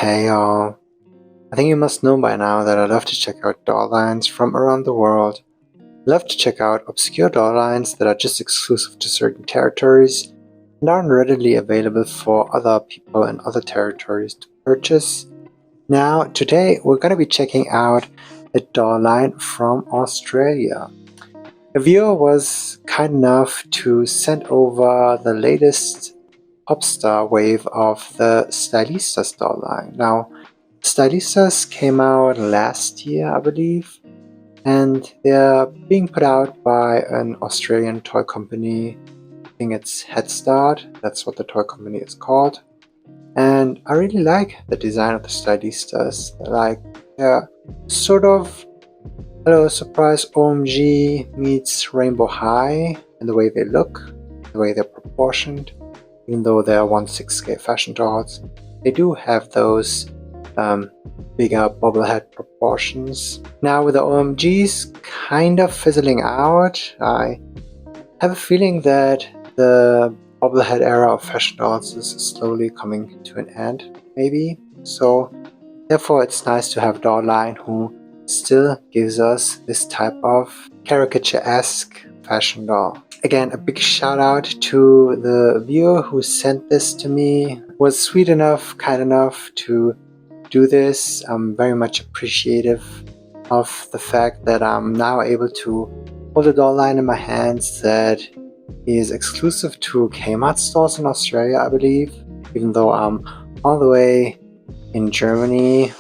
Hey y'all, I think you must know by now that I love to check out doll lines from around the world. I love to check out obscure doll lines that are just exclusive to certain territories and aren't readily available for other people in other territories to purchase. Now, today we're going to be checking out a doll line from Australia. A viewer was kind enough to send over the latest Popstar wave of the Stylistaz doll line. Now, Stylistaz came out last year, I believe, and they're being put out by an Australian toy company. I think it's HeadStart, that's what the toy company is called. And I really like the design of the Stylistaz. Like, they're sort of Hello Surprise OMG meets Rainbow High in the way they look, the way they're proportioned. Even though they're 1/6K fashion dolls, they do have those bigger bobblehead proportions. Now with the OMGs kind of fizzling out, I have a feeling that the bobblehead era of fashion dolls is slowly coming to an end, maybe. So therefore it's nice to have a doll line who still gives us this type of caricature-esque fashion doll. Again, a big shout out to the viewer who sent this to me. Was sweet enough, kind enough to do this. I'm very much appreciative of the fact that I'm now able to hold a doll line in my hands that is exclusive to Kmart stores in Australia, I believe. Even though I'm all the way in Germany.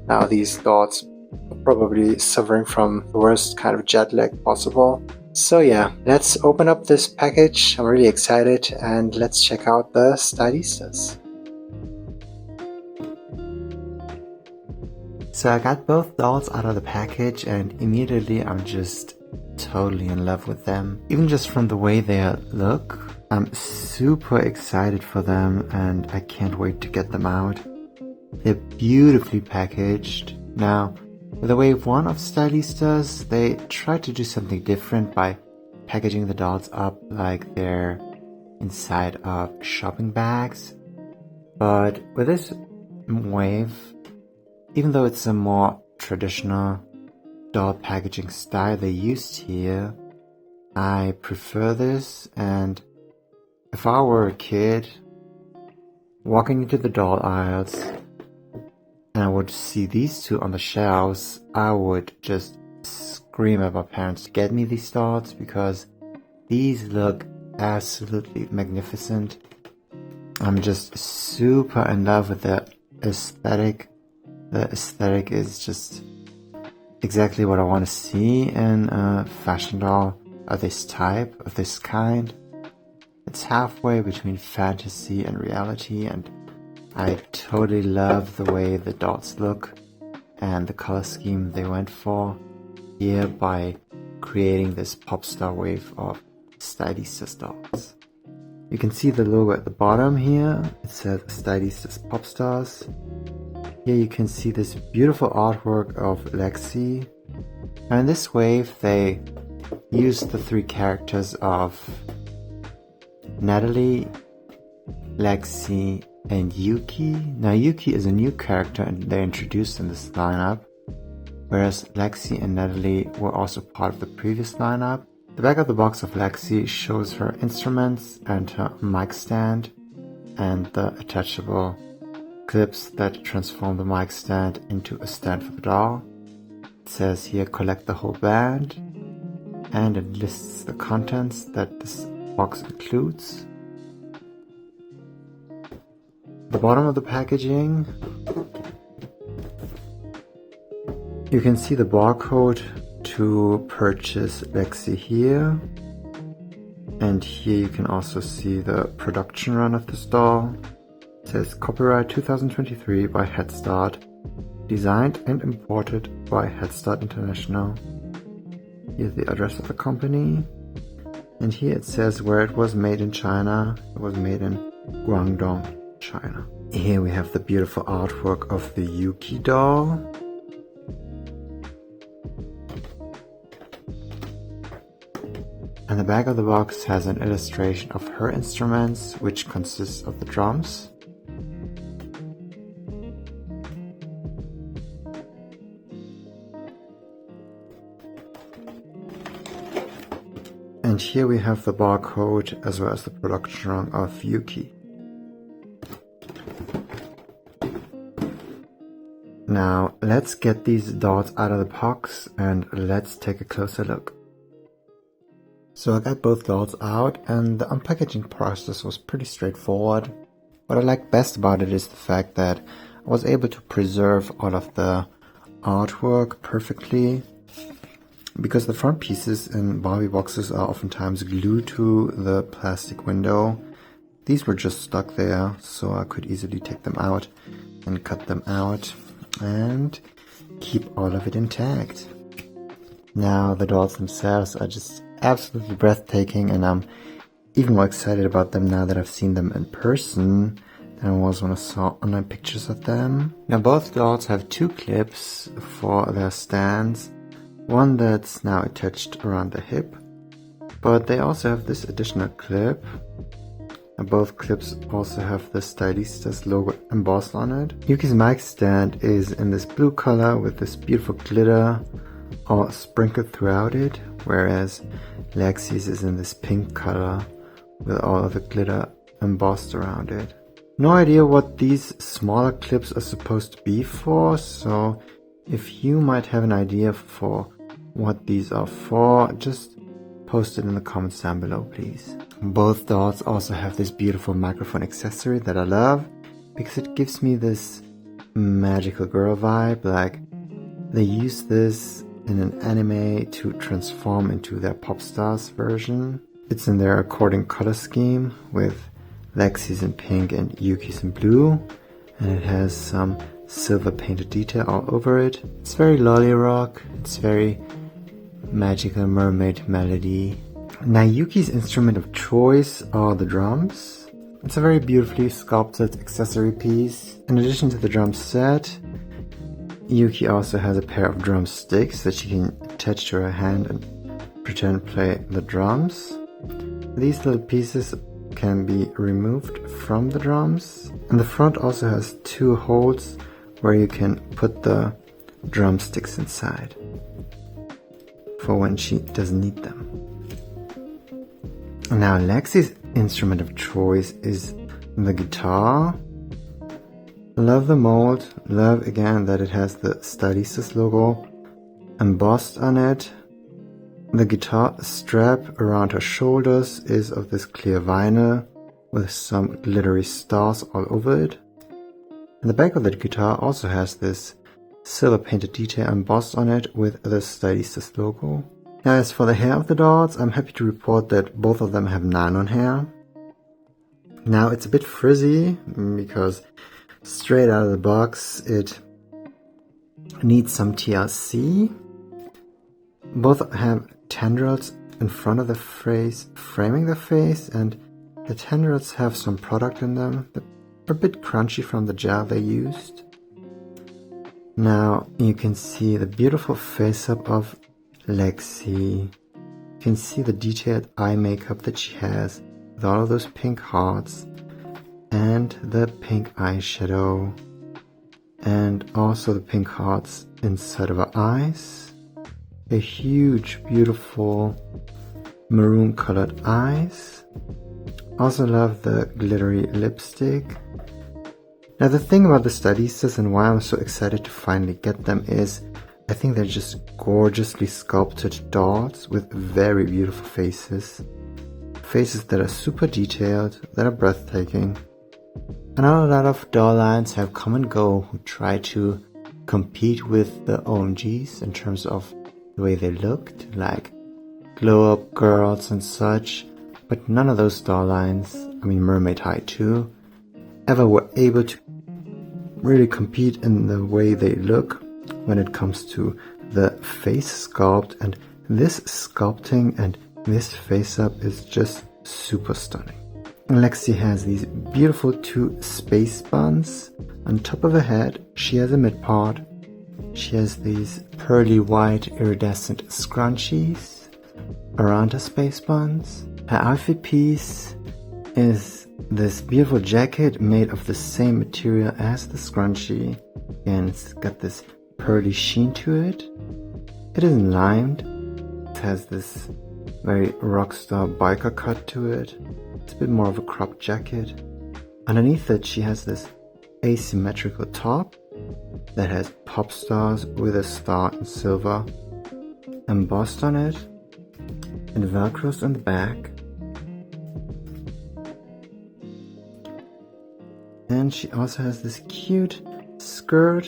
Now these dolls are probably suffering from the worst kind of jet lag possible. So yeah, let's open up this package. I'm really excited and let's check out the Stylistaz. So I got both dolls out of the package and immediately I'm just totally in love with them. Even just from the way they look, I'm super excited for them and I can't wait to get them out. They're beautifully packaged. Now, with the wave 1 of Stylistaz, they tried to do something different by packaging the dolls up like they're inside of shopping bags. But with this wave, even though it's a more traditional doll packaging style they used here, I prefer this. And if I were a kid walking into the doll aisles and I would see these two on the shelves, I would just scream at my parents to get me these dolls because these look absolutely magnificent. I'm just super in love with the aesthetic. The aesthetic is just exactly what I want to see in a fashion doll of this type, of this kind. It's halfway between fantasy and reality, and I totally love the way the dolls look and the color scheme they went for here by creating this Popstar wave of Stylistaz dolls. You can see the logo at the bottom here. It says Stylistaz Popstarz. Here you can see this beautiful artwork of Lexi. And in this wave they used the 3 characters of Natalie, Lexi, and Yuki. Now Yuki is a new character and they're introduced in this lineup, whereas Lexi and Natalie were also part of the previous lineup. The back of the box of Lexi shows her instruments and her mic stand and the attachable clips that transform the mic stand into a stand for the doll. It says here collect the whole band, and it lists the contents that this box includes. The bottom of the packaging, you can see the barcode to purchase Lexi here, and here you can also see the production run of this doll. It says copyright 2023 by HeadStart, designed and imported by HeadStart International. Here's the address of the company, and here it says where it was made in China. It was made in Guangdong, China. Here we have the beautiful artwork of the Yuki doll. And the back of the box has an illustration of her instruments, which consists of the drums. And here we have the barcode as well as the production run of Yuki. Now let's get these dolls out of the box and let's take a closer look. So I got both dolls out and the unpackaging process was pretty straightforward. What I like best about it is the fact that I was able to preserve all of the artwork perfectly, because the front pieces in Barbie boxes are oftentimes glued to the plastic window. These were just stuck there, so I could easily take them out and cut them out and keep all of it intact. Now the dolls themselves are just absolutely breathtaking, and I'm even more excited about them now that I've seen them in person than I was when I saw online pictures of them. Now both dolls have two clips for their stands, one that's now attached around the hip, but they also have this additional clip, and both clips also have the Stylistaz logo embossed on it. Yuki's mic stand is in this blue color with this beautiful glitter all sprinkled throughout it, whereas Lexi's is in this pink color with all of the glitter embossed around it. No idea what these smaller clips are supposed to be for, so if you might have an idea for what these are for, just post it in the comments down below, please. Both dolls also have this beautiful microphone accessory that I love, because it gives me this magical girl vibe, like they use this in an anime to transform into their Popstarz version. It's in their according color scheme with Lexi's in pink and Yuki's in blue, and it has some silver painted detail all over it. It's very lolly rock, it's very magical mermaid melody. Now Yuki's instrument of choice are the drums. It's a very beautifully sculpted accessory piece. In addition to the drum set, Yuki also has a pair of drumsticks that she can attach to her hand and pretend to play the drums. These little pieces can be removed from the drums, and the front also has two holes where you can put the drumsticks inside for when she doesn't need them. Now Lexi's instrument of choice is the guitar. Love the mold, love again that it has the Stylistaz logo embossed on it. The guitar strap around her shoulders is of this clear vinyl with some glittery stars all over it. And the back of the guitar also has this silver painted detail embossed on it with the Stylistaz logo. Now as for the hair of the dolls, I'm happy to report that both of them have nylon hair. Now it's a bit frizzy because straight out of the box it needs some TLC. Both have tendrils in front of the face, framing the face, and the tendrils have some product in them. They're a bit crunchy from the gel they used. Now you can see the beautiful face-up of Lexi. You can see the detailed eye makeup that she has with all of those pink hearts and the pink eyeshadow, and also the pink hearts inside of her eyes. A huge, beautiful maroon colored eyes. Also love the glittery lipstick. Now the thing about the Stylistaz and why I'm so excited to finally get them is I think they're just gorgeously sculpted dolls with very beautiful faces. Faces that are super detailed, that are breathtaking. I know a lot of doll lines have come and go who try to compete with the OMGs in terms of the way they looked, like glow up girls and such, but none of those doll lines, I mean Mermaid High too, ever were able to really compete in the way they look when it comes to the face sculpt, and this sculpting and this face up is just super stunning. Lexi has these beautiful two space buns on top of her head. She has a mid part. She has these pearly white iridescent scrunchies around her space buns. Her outfit piece is this beautiful jacket made of the same material as the scrunchie, and it's got this pearly sheen to it. It isn't lined. It has this very rockstar biker cut to it. It's a bit more of a cropped jacket. Underneath it, she has this asymmetrical top that has Popstars with a star in silver embossed on it and velcros on the back. And she also has this cute skirt.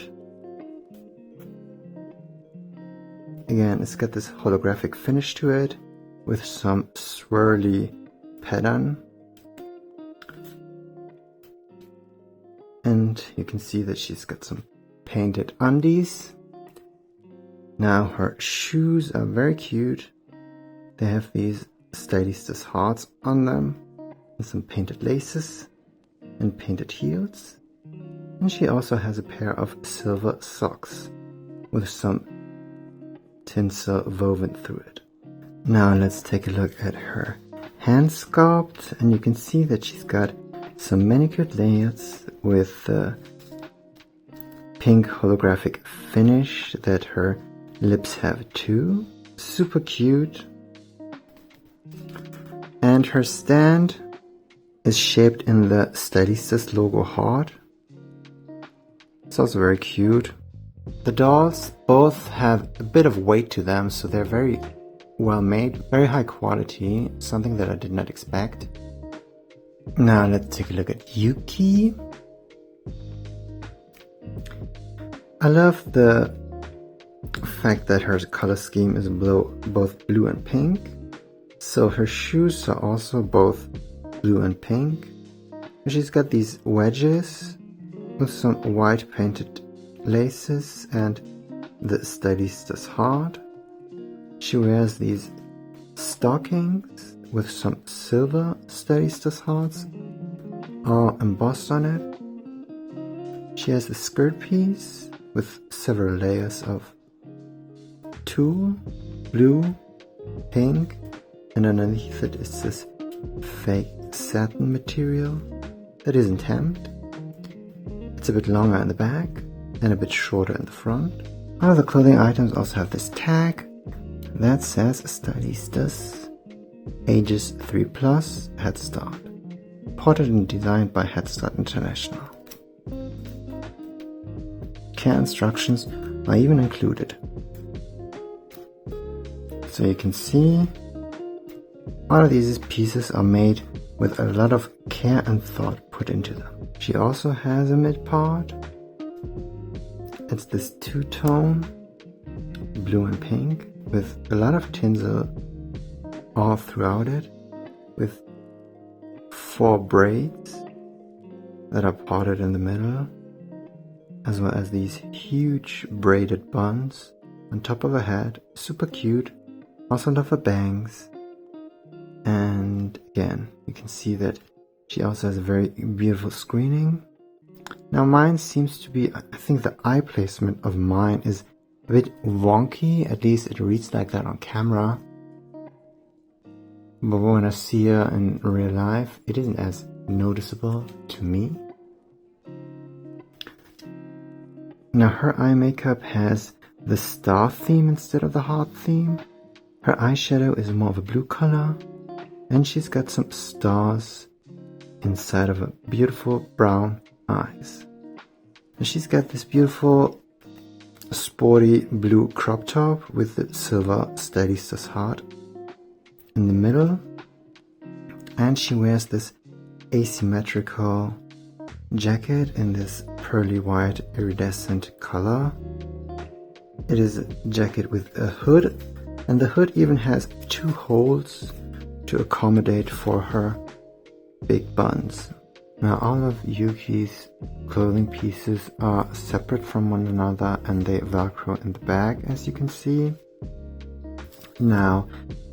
Again, it's got this holographic finish to it with some swirly pattern. And you can see that she's got some painted undies. Now her shoes are very cute. They have these Stylistaz hearts on them and some painted laces and painted heels. And she also has a pair of silver socks with some tinsel woven through it. Now let's take a look at her hand sculpt, and you can see that she's got some manicured layers with the pink holographic finish that her lips have too. Super cute. And her stand is shaped in the Stylistaz logo heart. It's also very cute. The dolls both have a bit of weight to them, so they're very well made, very high quality, something that I did not expect. Now let's take a look at Yuki. I love the fact that her color scheme is both blue and pink. So her shoes are also both blue and pink. She's got these wedges with some white painted laces and the Stylistaz heart. She wears these stockings with some silver Stylistaz hearts all embossed on it. She has a skirt piece with several layers of tulle, blue, pink, and underneath it is this fake satin material that isn't hemmed. It's a bit longer in the back and a bit shorter in the front. All of the clothing items also have this tag that says Stylistaz, ages 3+, HeadStart. Ported and designed by HeadStart International. Care instructions are even included. So you can see all of these pieces are made with a lot of care and thought put into them. She also has a mid part. It's this two-tone, blue and pink, with a lot of tinsel all throughout it, with 4 braids that are parted in the middle, as well as these huge braided buns on top of her head. Super cute. Also love her bangs. And again, you can see that she also has a very beautiful screening. Now mine seems to be, I think the eye placement of mine is a bit wonky, at least it reads like that on camera. But when I see her in real life, it isn't as noticeable to me. Now her eye makeup has the star theme instead of the heart theme. Her eyeshadow is more of a blue color, and she's got some stars inside of her beautiful brown eyes. And she's got this beautiful sporty blue crop top with the silver Stylistaz heart in the middle, and she wears this asymmetrical jacket in this pearly white iridescent color. It is a jacket with a hood, and the hood even has 2 holes to accommodate for her big buns. Now all of Yuki's clothing pieces are separate from one another and they velcro in the back, as you can see. Now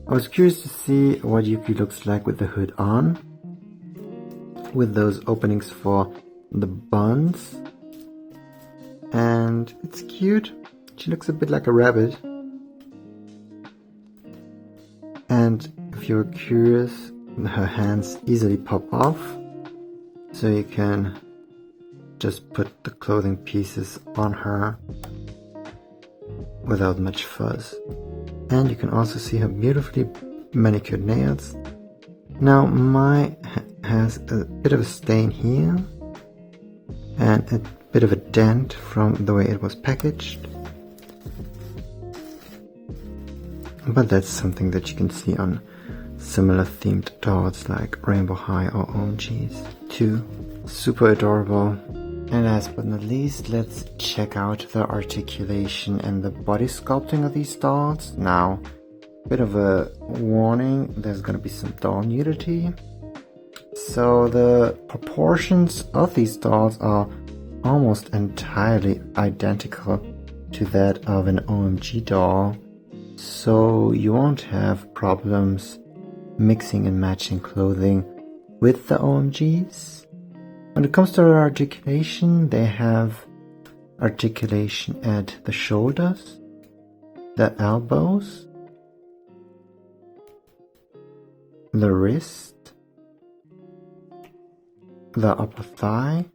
I was curious to see what Yuki looks like with the hood on, with those openings for the buns, and it's cute. She looks a bit like a rabbit. And if you're curious, her hands easily pop off, so you can just put the clothing pieces on her without much fuss. And you can also see her beautifully manicured nails. Now mine has a bit of a stain here and a bit of a dent from the way it was packaged. But that's something that you can see on similar themed dolls like Rainbow High or OMGs too. Super adorable. And last but not least, let's check out the articulation and the body sculpting of these dolls. Now, bit of a warning, there's gonna be some doll nudity. So the proportions of these dolls are almost entirely identical to that of an OMG doll. So you won't have problems mixing and matching clothing with the OMGs. When it comes to articulation, they have articulation at the shoulders, the elbows, the wrist, the upper thigh.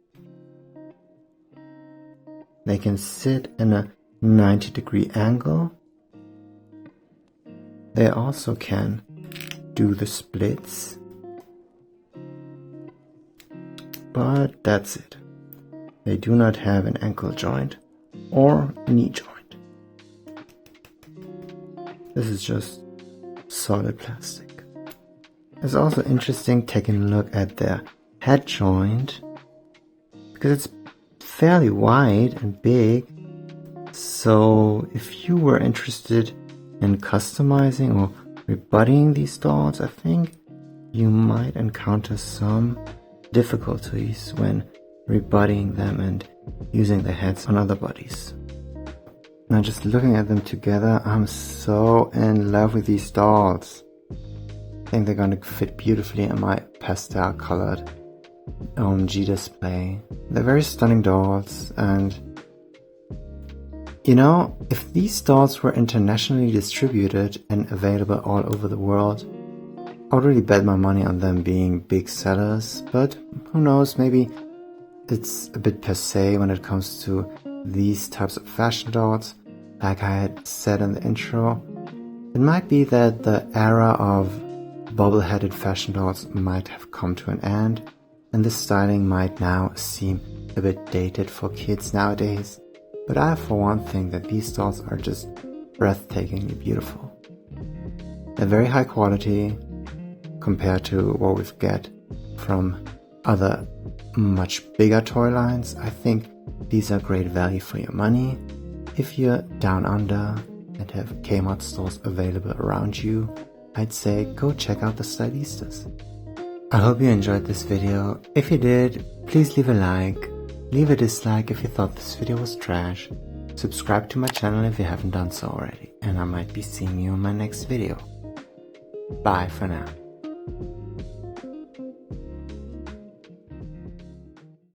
They can sit in a 90-degree angle. They also can do the splits. But that's it. They do not have an ankle joint or knee joint. This is just solid plastic. It's also interesting taking a look at their head joint because it's fairly wide and big. So if you were interested in customizing or rebutting these dolls, I think you might encounter some difficulties when rebutting them and using the heads on other bodies. Now just looking at them together, I'm so in love with these dolls. I think they're gonna fit beautifully in my pastel colored OMG display. They're very stunning dolls, and you know, if these dolls were internationally distributed and available all over the world, I would really bet my money on them being big sellers, but who knows, maybe it's a bit passé when it comes to these types of fashion dolls. Like I had said in the intro, it might be that the era of bobble-headed fashion dolls might have come to an end, and the styling might now seem a bit dated for kids nowadays. But I for one think that these dolls are just breathtakingly beautiful. They're very high quality compared to what we get from other much bigger toy lines. I think these are great value for your money. If you're down under and have Kmart stores available around you, I'd say go check out the Stylistas. I hope you enjoyed this video. If you did, please leave a like, leave a dislike if you thought this video was trash, subscribe to my channel if you haven't done so already, and I might be seeing you in my next video. Bye for now.